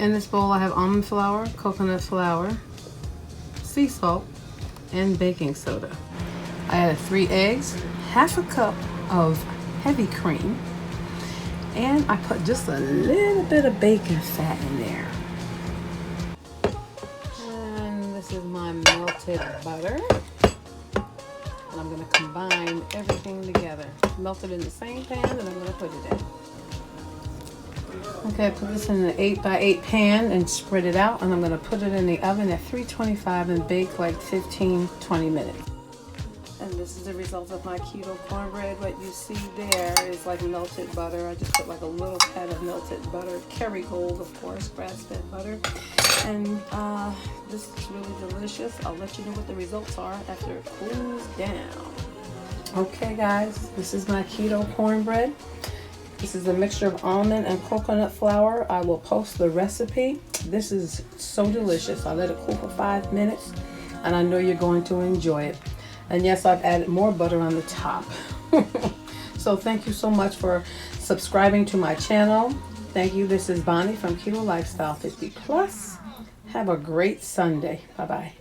In this bowl I have almond flour, coconut flour, sea salt, and baking soda. I added 3 eggs, half a cup of heavy cream, and I put just a little bit of bacon fat in there. And this is my melted butter. And I'm going to combine everything together. Melt it in the same pan and I'm going to put it in. Okay, I put this in an 8x8 pan and spread it out, and I'm going to put it in the oven at 325 and bake like 15-20 minutes. And this is the result of my keto cornbread. What you see there is like melted butter. I just put like a little pat of melted butter, Kerrygold, of course, grass-fed butter. And this is really delicious. I'll let you know what the results are after it cools down. Okay guys, this is my keto cornbread. This is a mixture of almond and coconut flour. I will post the recipe. This is so delicious. I let it cool for 5 minutes and I know you're going to enjoy it. And yes, I've added more butter on the top. So thank you so much for subscribing to my channel. Thank you. This is Bonnie from Keto Lifestyle 50 Plus. Have a great Sunday. Bye-bye.